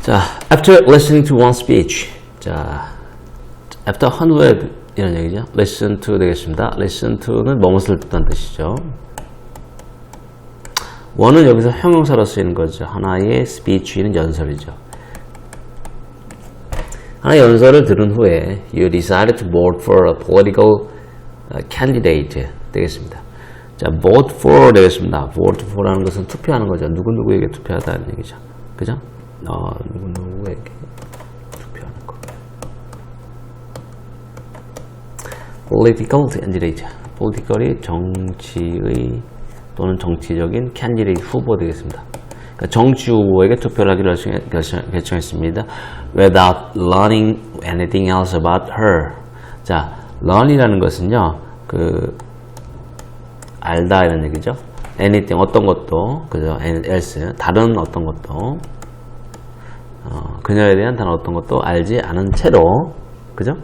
자, after listening to one speech. 자, after 한 후에 이런 얘기죠. listen to 되겠습니다. listen to는 무엇을 듣다는 뜻이죠. one은 여기서 형용사로 쓰이는 거죠. 하나의 speech는 연설이죠. 하나의 연설을 들은 후에 you decided to vote for a political candidate 되겠습니다. 자, vote for 되겠습니다. vote for라는 것은 투표하는 거죠. 누구누구에게 투표하다는 얘기죠. 그죠? 누구누구에게 투표하는 거. political candidate. political이 정치의 또는 정치적인 candidate 후보 되겠습니다. 그러니까 정치 후보에게 투표를 하기로 결정했습니다. Without learning anything else about her. 자, learn이라는 것은요, 알다 이런 얘기죠. anything 어떤 것도, 그죠? else 다른 어떤 것도, 그녀에 대한 다른 어떤 것도 알지 않은 채로, 그죠?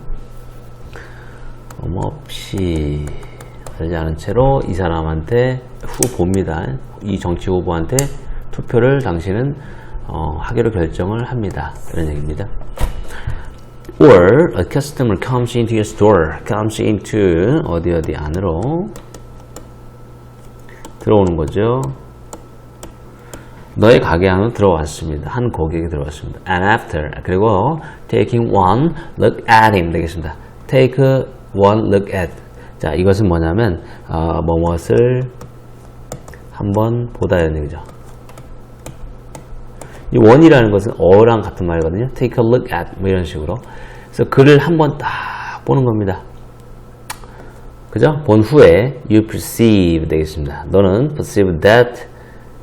없이 알지 않은 채로 이 사람한테 후보입니다. 이 정치 후보한테 투표를 당신은 하기로 결정을 합니다. 이런 얘기입니다. Or a customer comes into your store. comes into 어디 안으로 들어오는 거죠. 너의 가게 안으로 들어왔습니다. 한 고객이 들어왔습니다. And after 그리고 taking one look at him 되겠습니다. take one look at. 자, 이것은 뭐냐면 무엇을 한번 보다 이런 얘기죠. 이 one이라는 것은 어랑 같은 말이거든요. take a look at 뭐 이런 식으로. 그래서 그를 한번 딱 보는 겁니다. 그죠? 본 후에 you perceive 되겠습니다. 너는 perceive that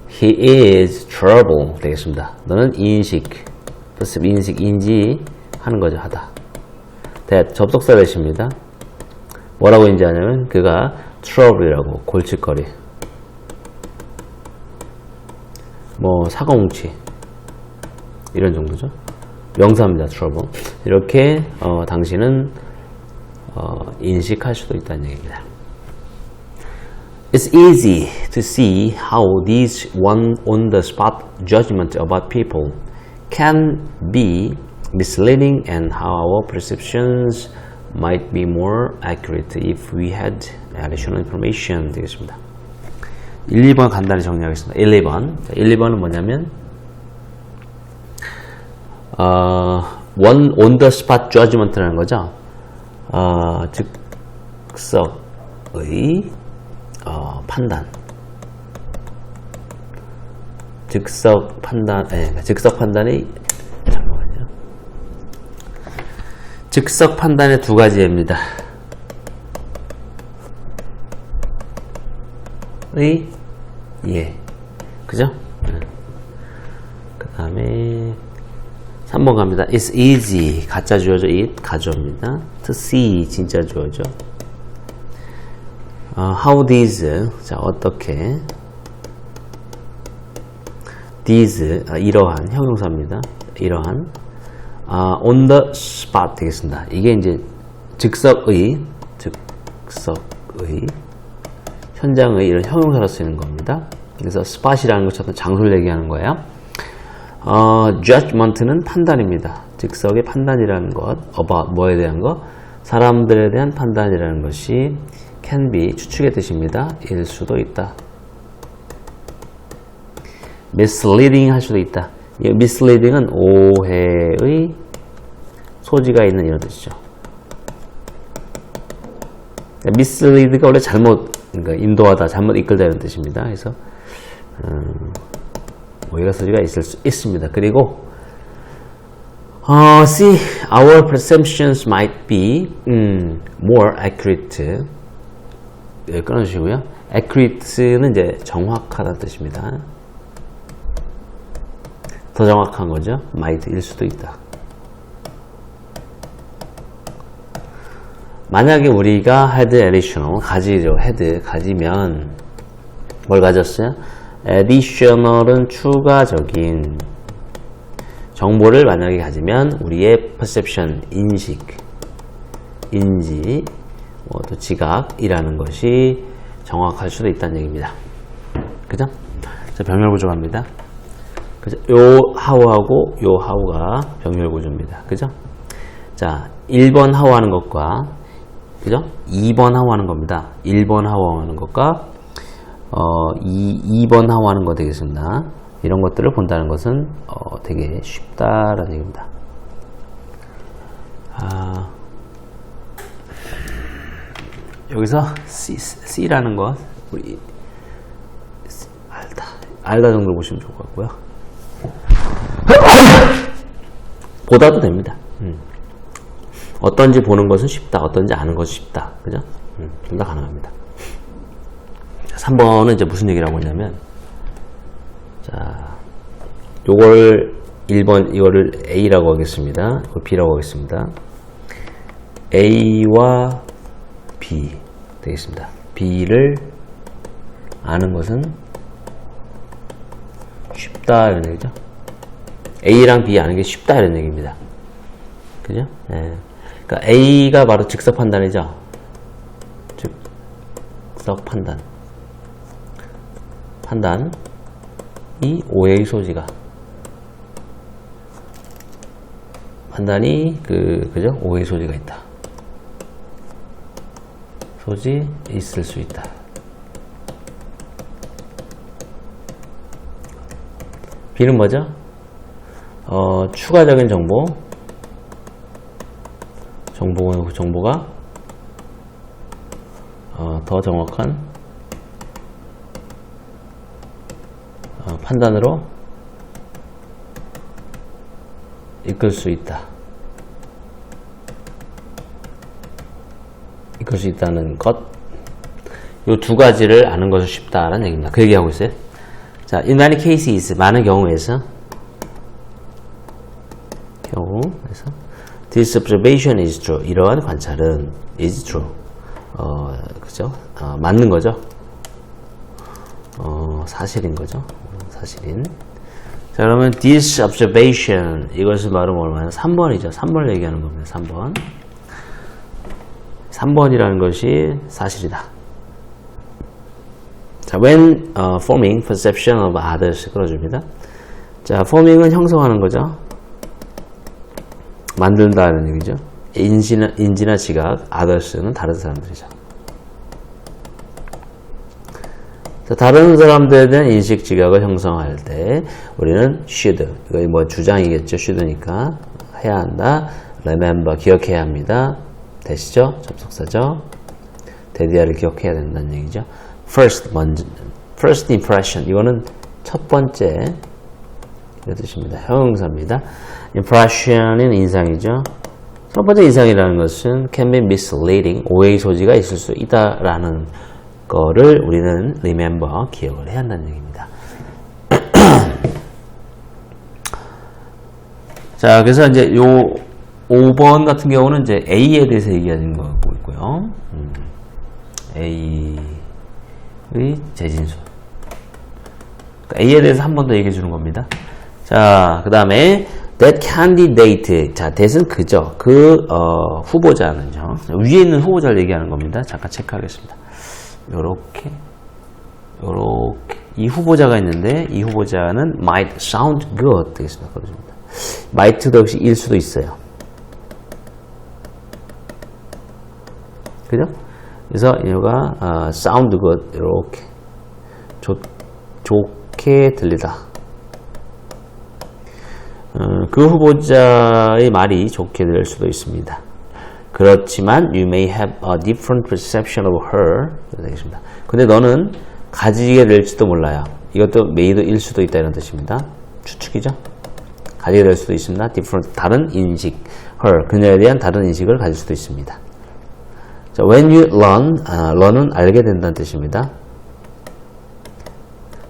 he is trouble 되겠습니다. 너는 perceive 인지하는 거죠. 하다. that 접속사 대시입니다. 뭐라고 인지하냐면 그가 trouble이라고 골칫거리 사고뭉치 이런 정도죠. 명사입니다. trouble. 이렇게 당신은 인식할 수도 있다는 얘기입니다. It's easy to see how these on-the-spot judgment about people can be misleading and how our perceptions might be more accurate if we had additional information 되겠습니다. 1, 2번 간단히 정리하겠습니다. 1, 2번. 1, 2번은 뭐냐면 on the spot judgment라는 거죠. 즉석의 판단. 즉석 판단이 잠깐만요. 즉석 판단의 두 가지입니다. 그죠? 그 다음에 3번 갑니다. It's easy 가짜 주어죠. it 가져옵니다. To see 진짜 주어죠. How these 자 어떻게 these 이러한 형용사입니다. 이러한 on the spot 되겠습니다. 이게 이제 즉석의 현장의 이런 형용사로 쓰이는 겁니다. 그래서 spot이라는 것처럼 장소를 얘기하는 거예요. judgment는 판단입니다. 즉석의 판단이라는 것, about 뭐에 대한 것, 사람들에 대한 판단이라는 것이 can be 추측의 뜻입니다. 일 수도 있다. misleading 할 수도 있다. misleading은 오해의 소지가 있는 이런 뜻이죠. mislead가 원래 그러니까 인도하다, 잘못 이끌다 이런 뜻입니다. 그래서 오해가 소지가 있을 수 있습니다. 그리고 see, our perceptions might be more accurate. 끊어주시고요. accurate는 이제 정확하다는 뜻입니다. 더 정확한 거죠. might일 수도 있다. 만약에 우리가 had additional 가지면 뭘 가졌어요? additional은 추가적인 정보를 만약에 가지면 우리의 perception, 인지, 또 지각이라는 것이 정확할 수도 있다는 얘기입니다. 그죠? 자, 병렬 구조 갑니다. 그죠? 요 how하고 요 how가 병렬 구조입니다. 그죠? 자, 1번 how 하는 것과, 그죠? 2번 how 하는 겁니다. 1번 how 하는 것과, 2번 how 하는 거 되겠습니다. 이런 것들을 본다는 것은, 되게 쉽다라는 얘기입니다. 여기서 C라는 것, 우리, 알다 정도 보시면 좋을 것 같고요. 보다도 됩니다. 어떤지 보는 것은 쉽다, 어떤지 아는 것은 쉽다. 그죠? 둘 다 가능합니다. 3번은 이제 무슨 얘기라고 하냐면, 자, 요걸 1번, 이거를 A라고 하겠습니다. 이걸 B라고 하겠습니다. A와 B 되겠습니다. B를 아는 것은 쉽다, 이런 얘기죠. A랑 B 아는 게 쉽다, 이런 얘기입니다. 그죠? 네. 그러니까 A가 바로 즉석 판단이죠. 즉석 판단. 판단이 오해의 소지가. 판단이 그죠? 오해의 소지가 있다. 소지 있을 수 있다. B는 뭐죠? 추가적인 정보가 더 정확한 판단으로 이끌 수 있다. 이끌 수 있다는 것. 이 두 가지를 아는 것이 쉽다라는 얘기입니다. 그 얘기하고 있어요. 자, in many cases, 많은 경우에서 this observation is true. 이러한 관찰은 is true. 그죠? 맞는 거죠. 사실인 거죠. 사실인. 자, 그러면 this observation, 이것을 말하면 얼마나? 3번이죠. 3번을 얘기하는 겁니다. 3번. 3번이라는 것이 사실이다. 자, when forming perception of others 끌어줍니다. 자, forming은 형성하는 거죠. 만든다는 얘기죠. 인지나 지각, others는 다른 사람들이죠. 자, 다른 사람들에 대한 인식 지각을 형성할 때 우리는 should, 이거 뭐 주장이겠죠. should니까 해야 한다. remember, 기억해야 합니다. 되시죠? 접속사죠. 대디아를 기억해야 된다는 얘기죠. first impression, 이거는 첫 번째 이런 뜻입니다. 형용사입니다. impression은 인상이죠. 첫 번째 인상이라는 것은 can be misleading, 오해의 소지가 있을 수 있다라는 거를 우리는 remember, 기억을 해야 한다는 얘기입니다. 자, 그래서 이제 요 5번 같은 경우는 이제 A에 대해서 얘기하는 거고 있고요. A의 재진수. A에 대해서 한 번 더 얘기해 주는 겁니다. 자, 그 다음에 that candidate. 자, that은 그죠. 후보자는요. 위에 있는 후보자를 얘기하는 겁니다. 잠깐 체크하겠습니다. 요렇게. 이 후보자가 있는데, 이 후보자는 might sound good 되겠습니다. 그렇습니다. might도 역시 일 수도 있어요. 그죠? 그래서 얘가 sound good 이렇게 좋게 들리다. 그 후보자의 말이 좋게 들릴 수도 있습니다. 그렇지만 you may have a different perception of her. 되겠습니다. 근데 너는 가지게 될지도 몰라요. 이것도 may도 일 수도 있다 이런 뜻입니다. 추측이죠. 가지게 될 수도 있습니다. different, 다른 인식. her, 그녀에 대한 다른 인식을 가질 수도 있습니다. 자, when you learn은 알게 된다는 뜻입니다.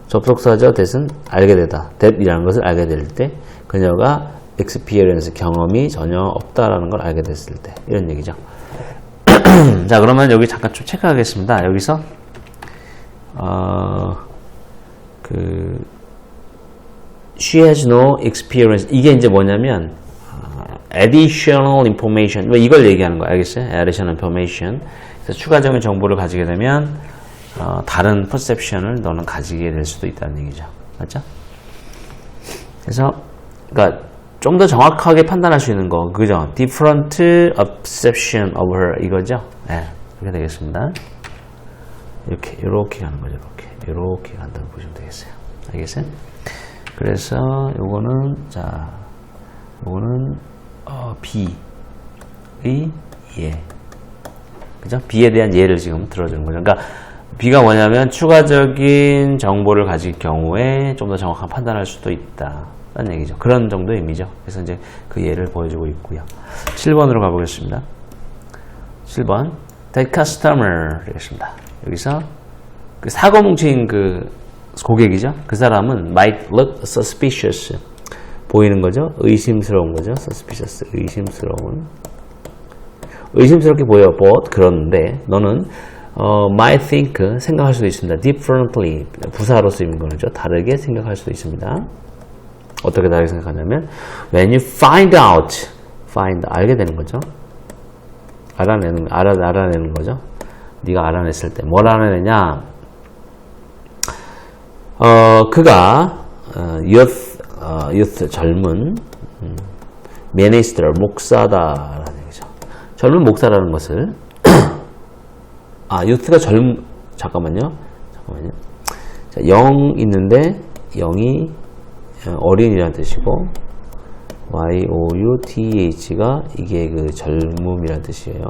접속사죠. that은 알게 되다. that이라는 것을 알게 될 때 그녀가 experience, 경험이 전혀 없다라는 걸 알게 됐을 때 이런 얘기죠. 자, 그러면 여기 잠깐 좀 체크하겠습니다. 여기서 she has no experience, 이게 이제 뭐냐면 additional information, 이걸 얘기하는 거 알겠어요? additional information. 그래서 추가적인 정보를 가지게 되면 다른 perception을 너는 가지게 될 수도 있다는 얘기죠. 맞죠? 그래서 그러니까 좀 더 정확하게 판단할 수 있는 거 그죠? different perception of her 이거죠? 네, 이렇게 되겠습니다. 이렇게 가는 거죠. 이렇게 간다고 보시면 되겠어요. 알겠어요? 그래서 요거는 자, 요거는 B의 예, 그죠? B에 대한 예를 지금 들어주는 거죠. 그러니까 B가 뭐냐면 추가적인 정보를 가질 경우에 좀 더 정확한 판단할 수도 있다. 라는 얘기죠. 그런 정도의 의미죠. 그래서 이제 그 예를 보여주고 있고요. 7번으로 가보겠습니다. 7번. The customer 되겠습니다. 여기서 그 사고 뭉친 그 고객이죠. 그 사람은 might look suspicious. 보이는 거죠. 의심스러운 거죠. suspicious. 의심스럽게 보여. but 그런데 너는 might think 생각할 수도 있습니다. differently 부사로 쓰이는 거죠. 다르게 생각할 수도 있습니다. 어떻게 다르게 생각하냐면 when you find 알게 되는 거죠. 알아내는 거죠. 네가 알아냈을 때 뭘 알아내냐? 그가 youth 젊은 minister 목사다라는 얘기죠. 젊은 목사라는 것을 youth가 잠깐만요. 자, 영 있는데 영이 어린이라는 뜻이고 youth가 이게 그 젊음이라는 뜻이에요.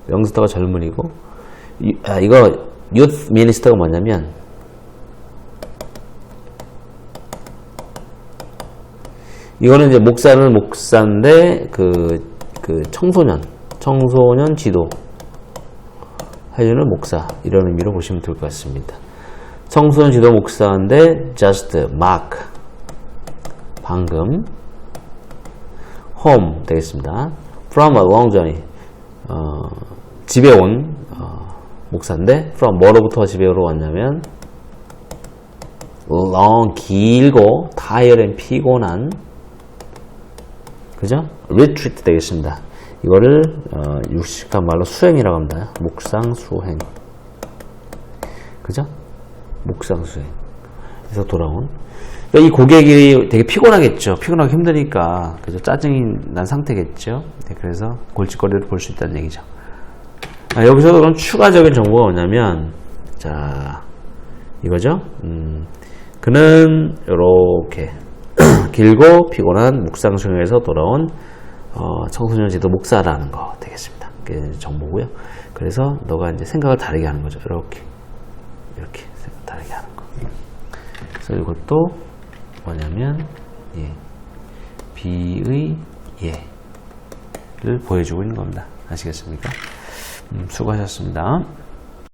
영스터가 젊은이고 이거 youth minister가 뭐냐면 이거는 이제 목사인데 그 청소년 지도 해주는 목사 이런 의미로 보시면 될 것 같습니다. 청소년 지도 목사인데 just mark 방금 home 되겠습니다. from a long journey 집에 온 목사인데 from 뭐로부터 집에로 왔냐면 long 길고 tired and 피곤한 그죠? retreat 되겠습니다. 이거를 육식한 말로 수행이라고 합니다. 묵상 수행 그죠? 묵상 수행 그래서 돌아온 이 고객이 되게 피곤하겠죠. 피곤하고 힘드니까 그죠? 짜증이 난 상태겠죠. 네, 그래서 골칫거리를 볼 수 있다는 얘기죠. 여기서도 그럼 추가적인 정보가 뭐냐면 자 이거죠. 그는 이렇게 길고 피곤한 묵상 수행에서 돌아온 청소년 지도 목사라는 거 되겠습니다. 그게 정보고요. 그래서 너가 이제 생각을 다르게 하는 거죠. 이렇게 생각 다르게 하는 거. 그래서 이것도 뭐냐면 B의 예를 보여주고 있는 겁니다. 아시겠습니까? 수고하셨습니다.